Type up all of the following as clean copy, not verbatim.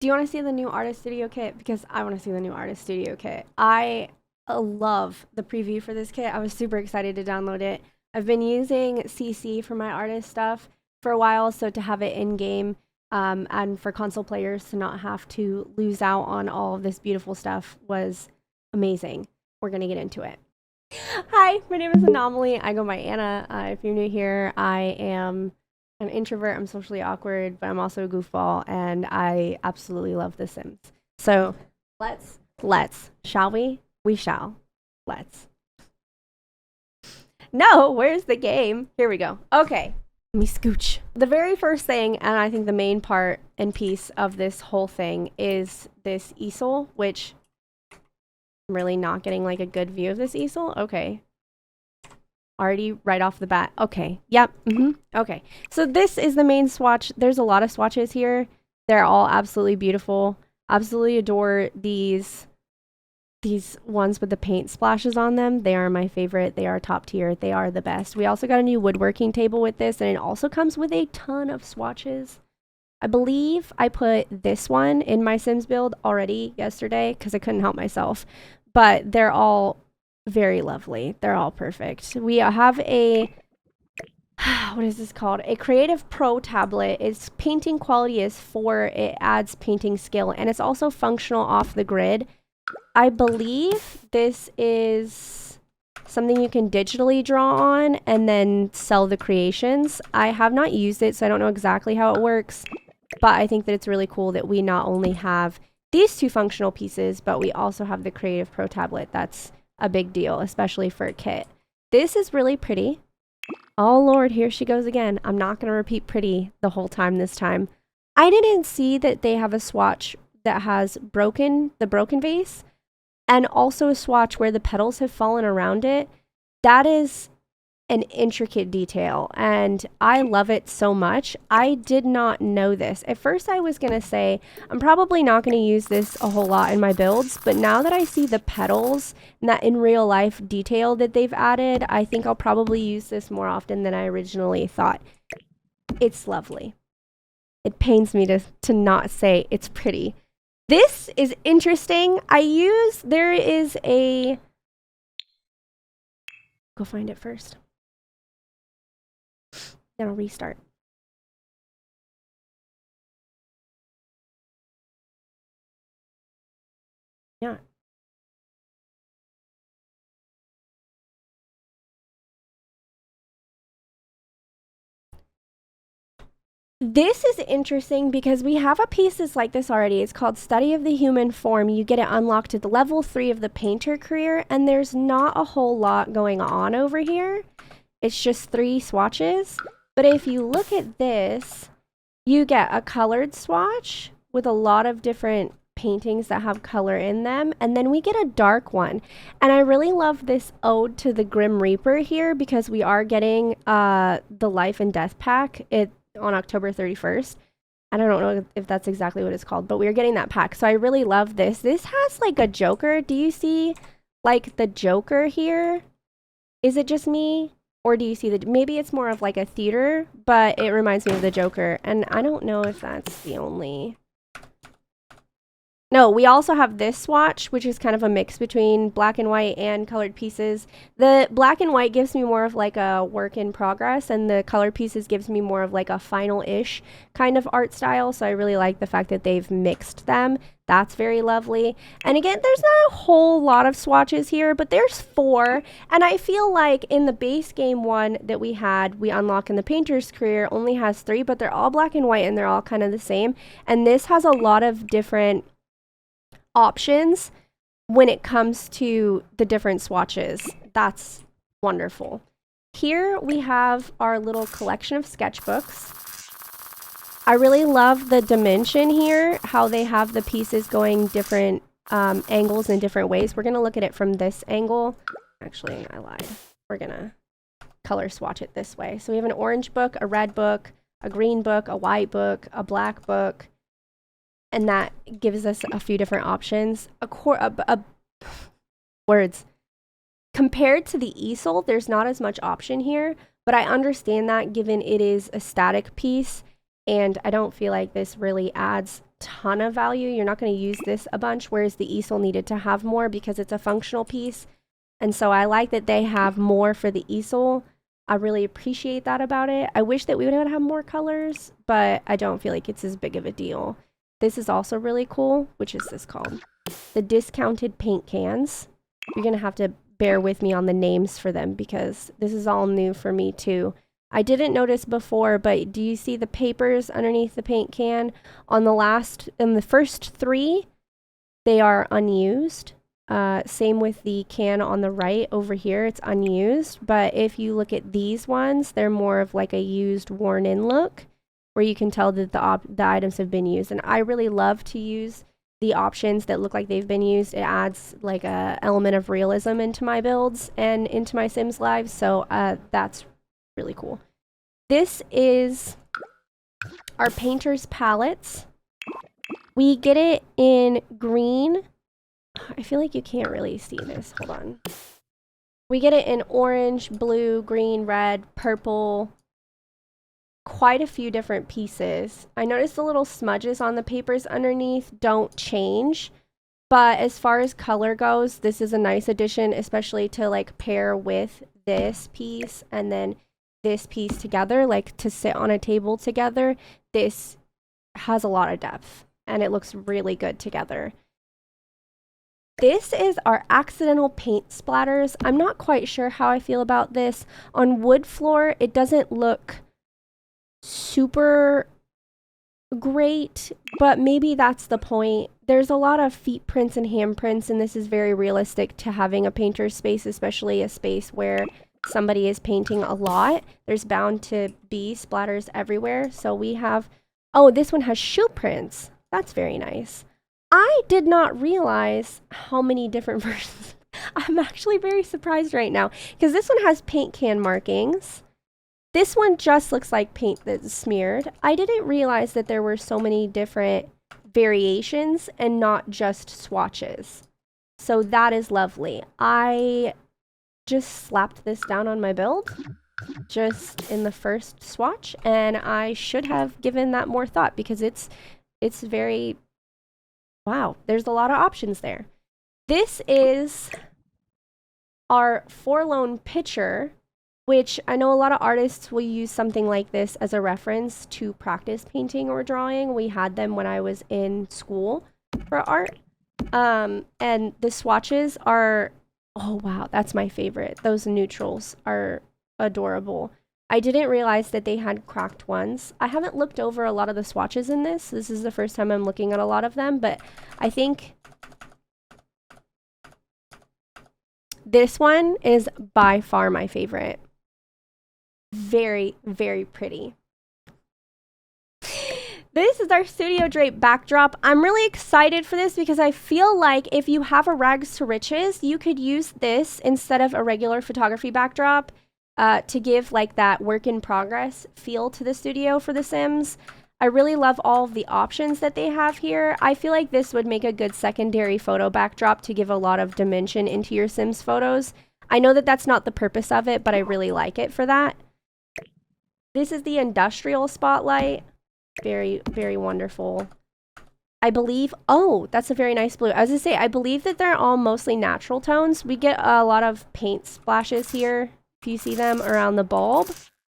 Do you want to see the new Artist Studio kit? Because I want to see the new Artist Studio kit. I love the preview for this kit. I was super excited to download it. I've been using CC for my artist stuff for a while, so to have it in game and for console players to not have to lose out on all of this beautiful stuff was amazing. We're going to get into it. Hi, my name is Anomaly. I go by Anna. If you're new here, I am an introvert. I'm socially awkward, but I'm also a goofball, and I absolutely love The Sims. So shall we? We shall. Let's. No, where's the game? Here we go. Okay, let me scooch. The very first thing, and I think the main part and piece of this whole thing is this easel, which I'm really not getting like a good view of this easel. Okay. Already right off the bat. Okay. Yep. Okay. So this is the main swatch. There's a lot of swatches here. They're all absolutely beautiful. Absolutely adore these ones with the paint splashes on them. They are my favorite. They are top tier. They are the best. We also got a new woodworking table with this, and it also comes with a ton of swatches. I believe I put this one in my Sims build already yesterday because I couldn't help myself. But they're all very lovely. They're all perfect. We have a, what is this called? A Creative Pro tablet. Its painting quality is 4. It adds painting skill, and it's also functional off the grid. I believe this is something you can digitally draw on and then sell the creations. I have not used it, so I don't know exactly how it works, but I think that it's really cool that we not only have these two functional pieces, but we also have the Creative Pro tablet. That's a big deal, especially for a kit. This is really pretty. Oh Lord, here she goes again. I'm not going to repeat pretty the whole time this time. I didn't see that they have a swatch that has the broken vase, and also a swatch where the petals have fallen around it. That is an intricate detail, and I love it so much. I did not know this. At first I was gonna say I'm probably not gonna use this a whole lot in my builds, but now that I see the petals and that in real life detail that they've added, I think I'll probably use this more often than I originally thought. It's lovely. It pains me to not say it's pretty. This is interesting. There is a, go find it first. Then I'll restart. Yeah. This is interesting because we have a piece that's like this already. It's called Study of the Human Form. You get it unlocked at the level 3 of the painter career, and there's not a whole lot going on over here. It's just 3 swatches. But if you look at this, you get a colored swatch with a lot of different paintings that have color in them, and then we get a dark one. And I really love this ode to the Grim Reaper here because we are getting the Life and Death pack on October 31st. And I don't know if that's exactly what it's called, but we're getting that pack. So I really love this. This has like a Joker. Do you see like the Joker here? Is it just me? Or do you see maybe it's more of like a theater, but it reminds me of the Joker. And I don't know if that's the only. No, we also have this swatch, which is kind of a mix between black and white and colored pieces. The black and white gives me more of like a work in progress, and the colored pieces gives me more of like a final-ish kind of art style. So I really like the fact that they've mixed them. That's very lovely. And again, there's not a whole lot of swatches here, but there's 4. And I feel like in the base game one that we unlock in the painter's career only has 3, but they're all black and white and they're all kind of the same. And this has a lot of different options when it comes to the different swatches. That's wonderful. Here we have our little collection of sketchbooks. I really love the dimension here, how they have the pieces going different angles in different ways. We're going to look at it from this angle. Actually, I lied. We're going to color swatch it this way. So we have an orange book, a red book, a green book, a white book, a black book, and that gives us a few different options. Words. Compared to the easel, there's not as much option here, but I understand that given it is a static piece, and I don't feel like this really adds ton of value. You're not going to use this a bunch, whereas the easel needed to have more because it's a functional piece. And so I like that they have more for the easel. I really appreciate that about it. I wish that we would have more colors, but I don't feel like it's as big of a deal. This is also really cool. Which is this called? The discounted paint cans. You're going to have to bear with me on the names for them because this is all new for me too. I didn't notice before, but do you see the papers underneath the paint can? In the first 3, they are unused. Same with the can on the right over here, it's unused. But if you look at these ones, they're more of like a used, worn-in look, where you can tell that the items have been used. And I really love to use the options that look like they've been used. It adds like a element of realism into my builds and into my Sims lives. So that's really cool. This is our painter's palettes. We get it in green. I feel like you can't really see this. Hold on. We get it in orange, blue, green, red, purple. Quite a few different pieces. I noticed the little smudges on the papers underneath don't change. But as far as color goes, this is a nice addition, especially to like pair with this piece and then this piece together, like to sit on a table together. This has a lot of depth and it looks really good together. This is our accidental paint splatters. I'm not quite sure how I feel about this. On wood floor, it doesn't look super great, but maybe that's the point. There's a lot of feet prints and handprints, and this is very realistic to having a painter's space, especially a space where somebody is painting a lot. There's bound to be splatters everywhere. So we have, oh, this one has shoe prints. That's very nice. I did not realize how many different versions. I'm actually very surprised right now because this one has paint can markings. This one just looks like paint that's smeared. I didn't realize that there were so many different variations and not just swatches. So that is lovely. I just slapped this down on my build just in the first swatch, and I should have given that more thought because it's very, wow, there's a lot of options there. This is our forlorn picture, which I know a lot of artists will use something like this as a reference to practice painting or drawing. We had them when I was in school for art. And the swatches are, oh wow, that's my favorite. Those neutrals are adorable. I didn't realize that they had cracked ones. I haven't looked over a lot of the swatches in this. This is the first time I'm looking at a lot of them, but I think this one is by far my favorite. Very, very pretty. This is our studio drape backdrop. I'm really excited for this because I feel like if you have a rags to riches, you could use this instead of a regular photography backdrop to give like that work in progress feel to the studio for The Sims. I really love all of the options that they have here. I feel like this would make a good secondary photo backdrop to give a lot of dimension into your Sims photos. I know that that's not the purpose of it, but I really like it for that. This is the industrial spotlight. Very, very wonderful. I believe, oh, that's a very nice blue. I was gonna say, I believe that they're all mostly natural tones. We get a lot of paint splashes here, if you see them around the bulb,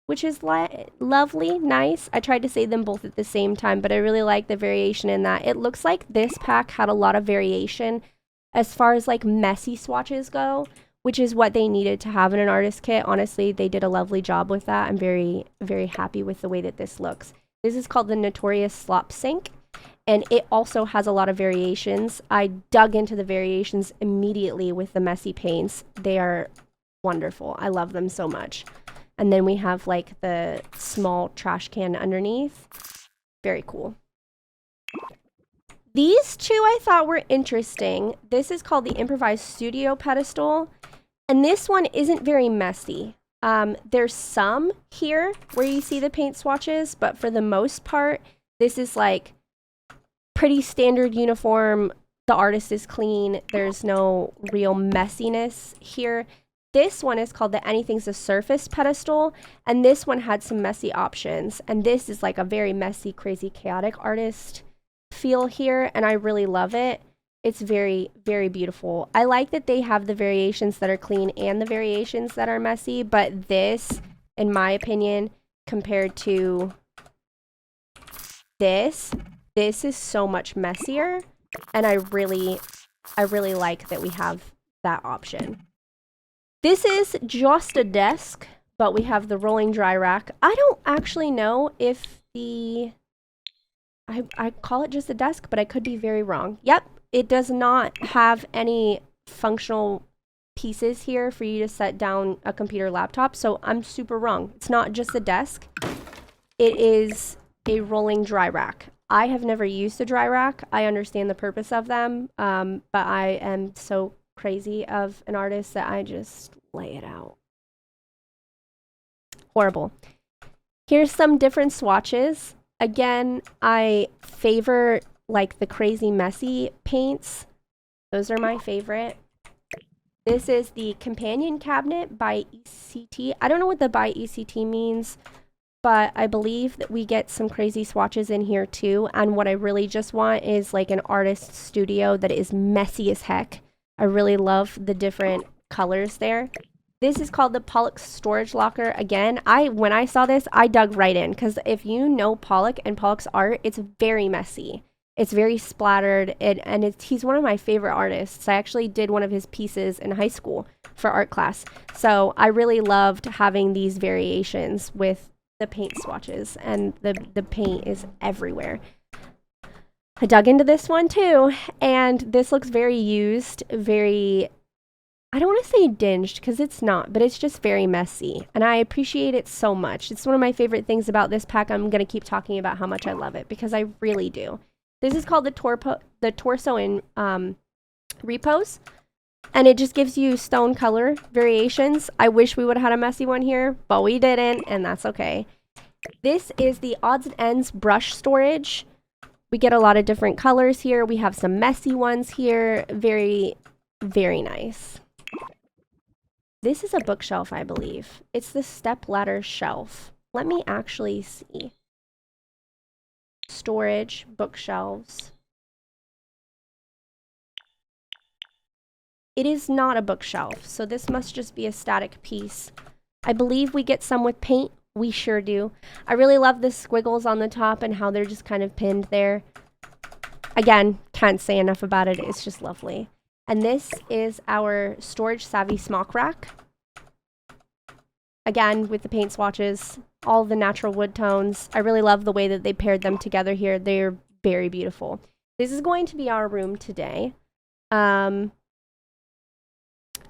which is lovely, nice. I tried to say them both at the same time, but I really like the variation in that. It looks like this pack had a lot of variation as far as like messy swatches go, which is what they needed to have in an artist kit. Honestly, they did a lovely job with that. I'm very, very happy with the way that this looks. This is called the Notorious Slop Sink, and it also has a lot of variations. I dug into the variations immediately with the messy paints. They are wonderful. I love them so much. And then we have like the small trash can underneath. Very cool. These two I thought were interesting. This is called the Improvised Studio Pedestal, and this one isn't very messy. There's some here where you see the paint swatches, but for the most part, this is like pretty standard uniform. The artist is clean. There's no real messiness here. This one is called the Anything's a Surface pedestal, and this one had some messy options. And this is like a very messy, crazy, chaotic artist feel here, and I really love it. It's very, very beautiful. I like that they have the variations that are clean and the variations that are messy, but this, in my opinion, compared to this is so much messier, and I really like that we have that option. This is just a desk, but we have the rolling dry rack. I don't actually know if I call it just a desk, but I could be very wrong. Yep, it does not have any functional pieces here for you to set down a computer laptop, so I'm super wrong. It's not just a desk. It is a rolling dry rack. I have never used a dry rack. I understand the purpose of them, but I am so crazy of an artist that I just lay it out. Horrible. Here's some different swatches. Again, I favor like the crazy messy paints. Those are my favorite. This is the companion cabinet by ECT. I don't know what the by ECT means, but I believe that we get some crazy swatches in here too. And what I really just want is like an artist studio that is messy as heck. I really love the different colors there. This is called the Pollock Storage Locker. Again, when I saw this, I dug right in, because if you know Pollock and Pollock's art, it's very messy. It's very splattered, and he's one of my favorite artists. I actually did one of his pieces in high school for art class. So I really loved having these variations with the paint swatches, and the paint is everywhere. I dug into this one too, and this looks very used, very, I don't want to say dinged, because it's not, but it's just very messy, and I appreciate it so much. It's one of my favorite things about this pack. I'm going to keep talking about how much I love it, because I really do. This is called the Torso in Repose, and it just gives you stone color variations. I wish we would have had a messy one here, but we didn't, and that's okay. This is the Odds and Ends brush storage. We get a lot of different colors here. We have some messy ones here. Very, very nice. This is a bookshelf, I believe. It's the step ladder shelf. Let me actually see. Storage, bookshelves. It is not a bookshelf, so this must just be a static piece. I believe we get some with paint. We sure do. I really love the squiggles on the top and how they're just kind of pinned there. Again, can't say enough about it. It's just lovely. And this is our Storage Savvy smock rack. Again, with the paint swatches, all the natural wood tones. I really love the way that they paired them together here. They're very beautiful. This is going to be our room today.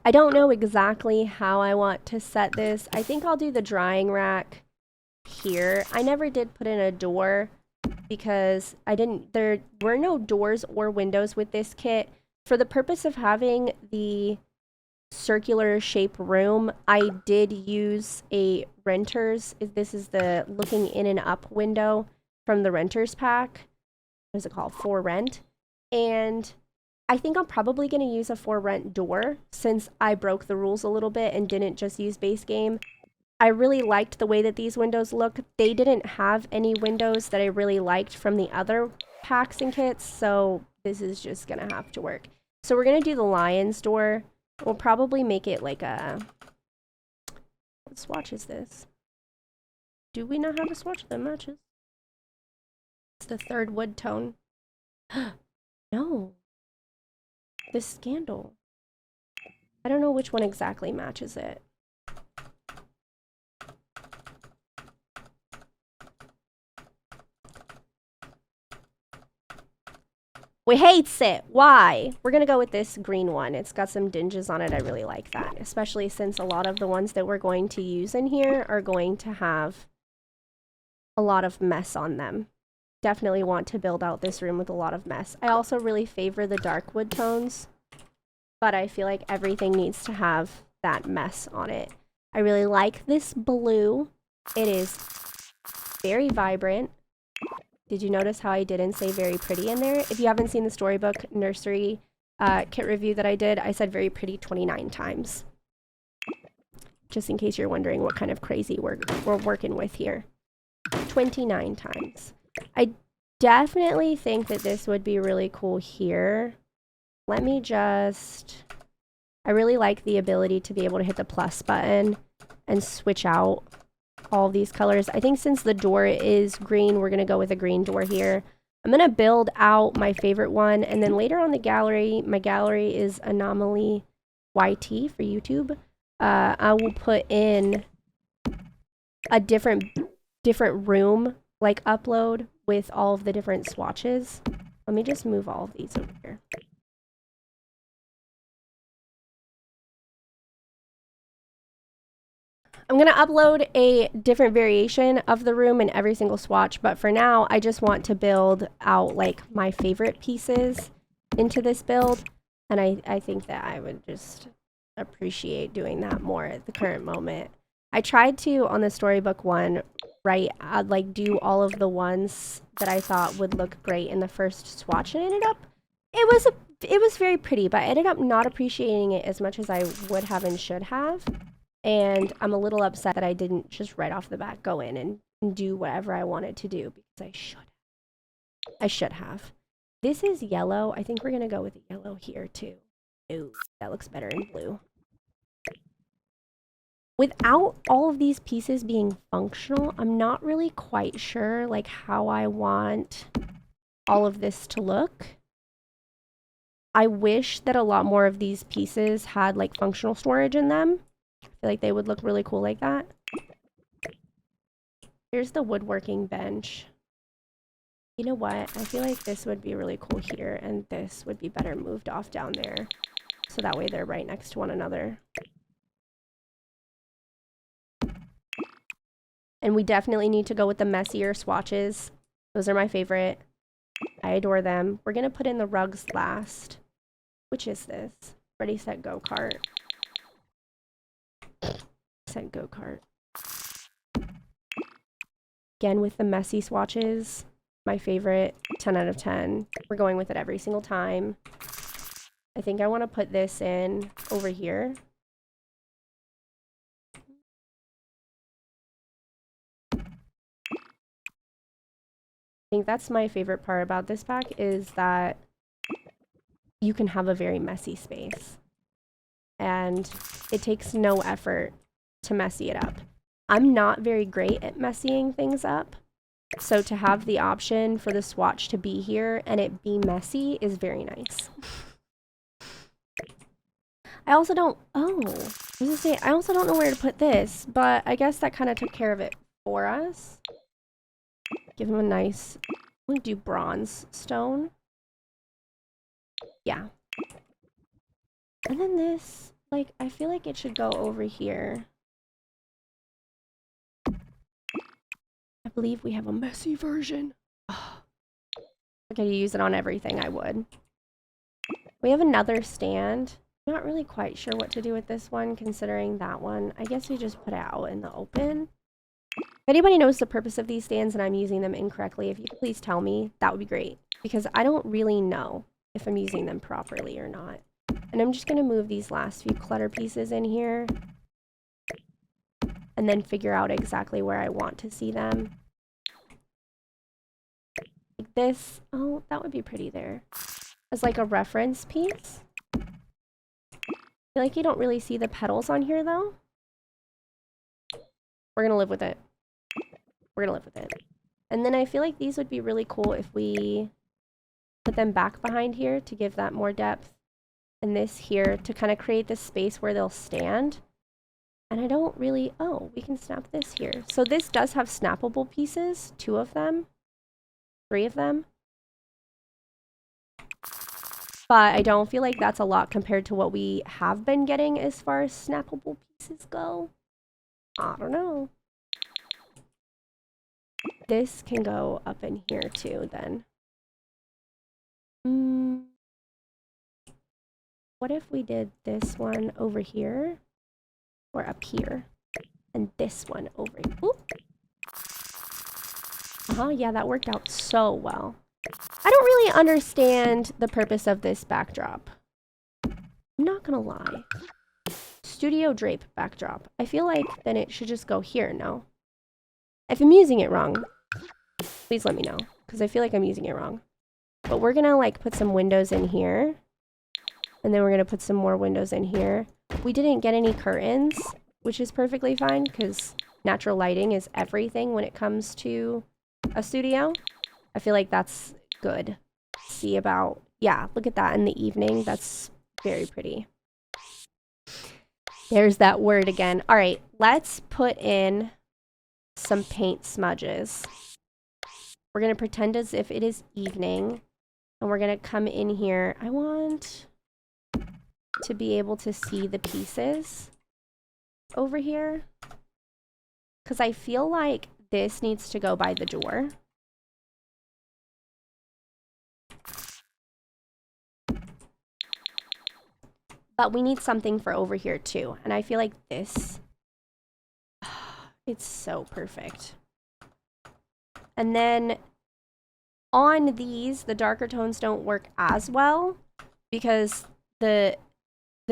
I don't know exactly how I want to set this. I think I'll do the drying rack here. I never did put in a door because there were no doors or windows with this kit. For the purpose of having the circular shape room, I did use a renter's. This is the looking in and up window from the renter's pack. What is it called? For rent. And I think I'm probably going to use a for rent door since I broke the rules a little bit and didn't just use base game. I really liked the way that these windows look. They didn't have any windows that I really liked from the other packs and kits, so this is just going to have to work. So we're going to do the lion's door. We'll probably make it like a... What swatch is this? Do we not have a swatch that matches? It's the third wood tone. No. The Scandal. I don't know which one exactly matches it. We hates it. Why? We're gonna go with this green one. It's got some dinges on it. I really like that, especially since a lot of the ones that we're going to use in here are going to have a lot of mess on them. Definitely want to build out this room with a lot of mess. I also really favor the dark wood tones, but I feel like everything needs to have that mess on it. I really like this blue. It is very vibrant. Did you notice how I didn't say very pretty in there? If you haven't seen the Storybook Nursery kit review that I did, I said very pretty 29 times. Just in case you're wondering what kind of crazy we're working with here. 29 times. I definitely think that this would be really cool here. Let me just... I really like the ability to be able to hit the plus button and switch out all these colors. I think since the door is green, we're going to go with a green door here. I'm going to build out my favorite one, and then later on the gallery, my gallery is Anomaly YT for YouTube. I will put in a different room, like upload with all of the different swatches. Let me just move all of these over here. I'm going to upload a different variation of the room in every single swatch, but for now, I just want to build out like my favorite pieces into this build, and I think that I would just appreciate doing that more at the current moment. I tried to, on the storybook one, I'd like do all of the ones that I thought would look great in the first swatch, and it was very pretty, but I ended up not appreciating it as much as I would have and should have. And I'm a little upset that I didn't just right off the bat go in and do whatever I wanted to do, because I should have. This is yellow. I think we're going to go with yellow here too. Ooh, that looks better in blue. Without all of these pieces being functional, I'm not really quite sure like how I want all of this to look. I wish that a lot more of these pieces had like functional storage in them. I feel like they would look really cool like that. Here's the woodworking bench. You know what? I feel like this would be really cool here, and this would be better moved off down there. So that way they're right next to one another. And we definitely need to go with the messier swatches. Those are my favorite. I adore them. We're going to put in the rugs last. Which is this? Ready, set, go kart. Set, go kart. Again with the messy swatches. My favorite. 10 out of 10. We're going with it every single time. I think I want to put this in over here. I think that's my favorite part about this pack, is that you can have a very messy space. And it takes no effort to messy it up. I'm not very great at messying things up. So to have the option for the swatch to be here and it be messy is very nice. I also don't, I also don't know where to put this, but I guess that kind of took care of it for us. Give him a nice, we'll do bronze stone. Yeah. And then this, like, I feel like it should go over here. I believe we have a messy version. Oh. If I could use it on everything, I would. We have another stand. I'm not really quite sure what to do with this one, considering that one. I guess we just put it out in the open. If anybody knows the purpose of these stands and I'm using them incorrectly, if you could please tell me, that would be great. Because I don't really know if I'm using them properly or not. And I'm just going to move these last few clutter pieces in here. And then figure out exactly where I want to see them. Like this. Oh, that would be pretty there. As like a reference piece. I feel like you don't really see the petals on here though. We're going to live with it. We're going to live with it. And then I feel like these would be really cool if we put them back behind here to give that more depth. And this here to kind of create this space where they'll stand. And I don't really, oh, we can snap this here. So this does have snappable pieces, 2 of them, 3 of them. But I don't feel like that's a lot compared to what we have been getting as far as snappable pieces go. I don't know. This can go up in here too then. What if we did this one over here? Or up here? And this one over here. Yeah, that worked out so well. I don't really understand the purpose of this backdrop. I'm not gonna lie. Studio drape backdrop. I feel like then it should just go here, no? If I'm using it wrong, please let me know. because I feel like I'm using it wrong. But we're gonna like put some windows in here. And then we're gonna put some more windows in here. We didn't get any curtains, which is perfectly fine because natural lighting is everything when it comes to a studio. I feel like that's good. See about, yeah, look at that in the evening. That's very pretty. There's that word again. All right, let's put in some paint smudges. We're gonna pretend as if it is evening and we're gonna come in here. I want to be able to see the pieces over here because I feel like this needs to go by the door. But we need something for over here too. And I feel like this, it's so perfect. And then on these, the darker tones don't work as well because the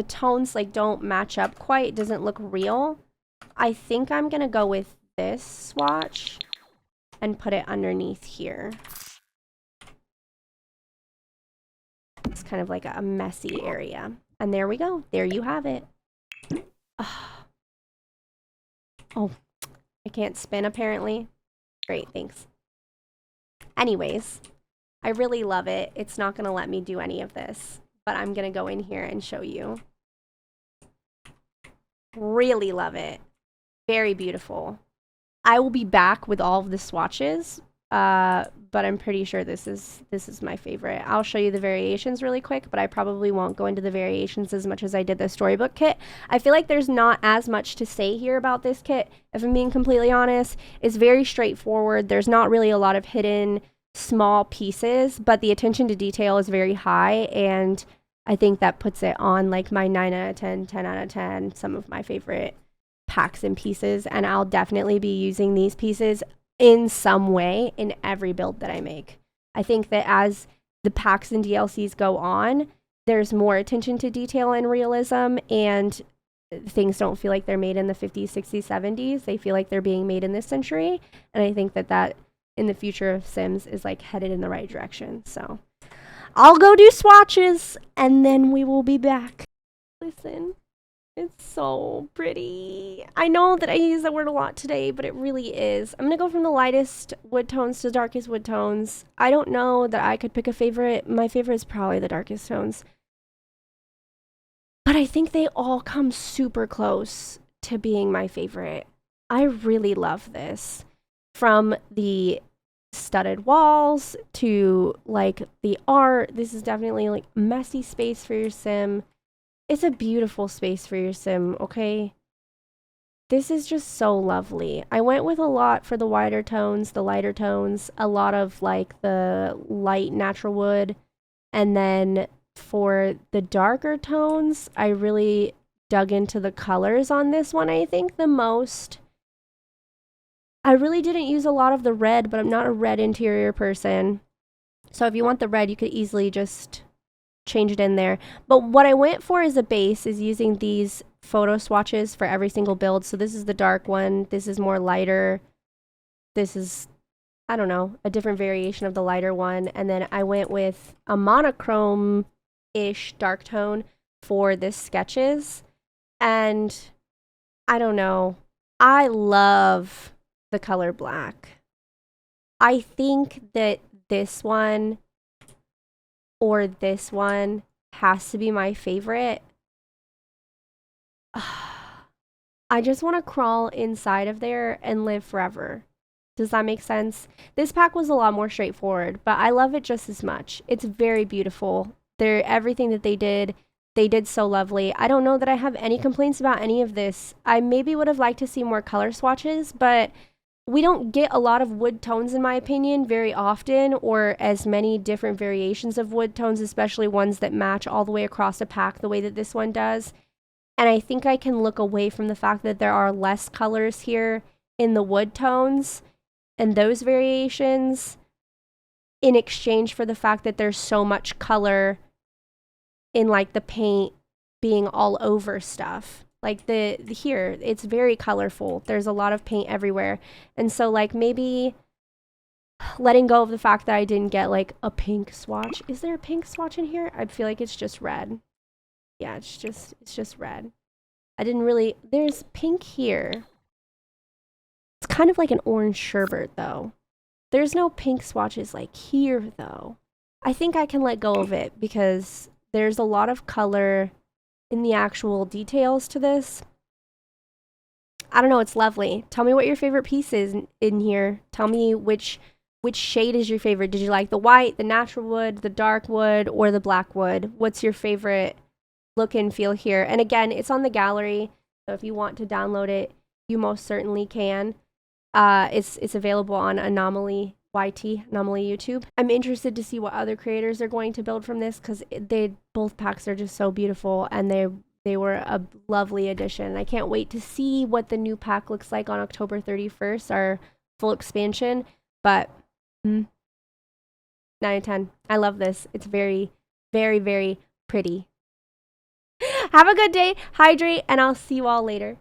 tones like don't match up quite. It doesn't look real. I think I'm gonna go with this swatch and put it underneath here. It's kind of like a messy area. And there we go. There you have it. Oh, I can't spin apparently. Great, thanks. Anyways, I really love it. It's not gonna let me do any of this, but I'm gonna go in here and show you. Really love it. Very beautiful. I will be back with all of the swatches, but I'm pretty sure this is my favorite. I'll show you the variations really quick, but I probably won't go into the variations as much as I did the storybook kit. I feel like there's not as much to say here about this kit, if I'm being completely honest. It's very straightforward. There's not really a lot of hidden small pieces, but the attention to detail is very high, and I think that puts it on like my 9 out of 10, 10 out of 10, some of my favorite packs and pieces, and I'll definitely be using these pieces in some way in every build that I make. I think that as the packs and DLCs go on, there's more attention to detail and realism, and things don't feel like they're made in the 50s, 60s, 70s. They feel like they're being made in this century, and I think that that in the future of Sims is like headed in the right direction. So I'll go do swatches and then we will be back. Listen, it's so pretty. I know that I use that word a lot today, but it really is. I'm gonna go from the lightest wood tones to darkest wood tones. I don't know that I could pick a favorite. My favorite is probably the darkest tones. But I think they all come super close to being my favorite. I really love this. From the studded walls to like the art, this is definitely like messy space for your sim. It's a beautiful space for your sim, okay? This is just so lovely. I went with a lot for the wider tones, the lighter tones, a lot of like the light natural wood, and then for the darker tones, I really dug into the colors on this one, I think, the most. I really didn't use a lot of the red, but I'm not a red interior person. So if you want the red, you could easily just change it in there. But what I went for as a base is using these photo swatches for every single build. So this is the dark one. This is more lighter. This is, I don't know, a different variation of the lighter one. And then I went with a monochrome-ish dark tone for this sketches. And I don't know. I love the color black. I think that this one or this one has to be my favorite. I just want to crawl inside of there and live forever. Does that make sense? This pack was a lot more straightforward, but I love it just as much. It's very beautiful. Everything that they did so lovely. I don't know that I have any complaints about any of this. I maybe would have liked to see more color swatches, but we don't get a lot of wood tones, in my opinion, very often, or as many different variations of wood tones, especially ones that match all the way across a pack the way that this one does. And I think I can look away from the fact that there are less colors here in the wood tones and those variations in exchange for the fact that there's so much color in like the paint being all over stuff. Like here, it's very colorful. There's a lot of paint everywhere. And so like maybe letting go of the fact that I didn't get like a pink swatch. Is there a pink swatch in here? I feel like it's just red. Yeah, it's just red. I didn't really, there's pink here. It's kind of like an orange sherbet though. There's no pink swatches like here though. I think I can let go of it because there's a lot of color in the actual details to this. I don't know, it's lovely. Tell me what your favorite piece is in here. Tell me which shade is your favorite. Did you like the white, the natural wood, the dark wood, or the black wood? What's your favorite look and feel here? And again, it's on the gallery, so if you want to download it, you most certainly can. It's available on Anomaly YouTube. I'm interested to see what other creators are going to build from this because both packs are just so beautiful and they were a lovely addition. I can't wait to see what the new pack looks like on October 31st, our full expansion. But 9 out of 10. I love this. It's very, very, very pretty. Have a good day, hydrate, and I'll see you all later.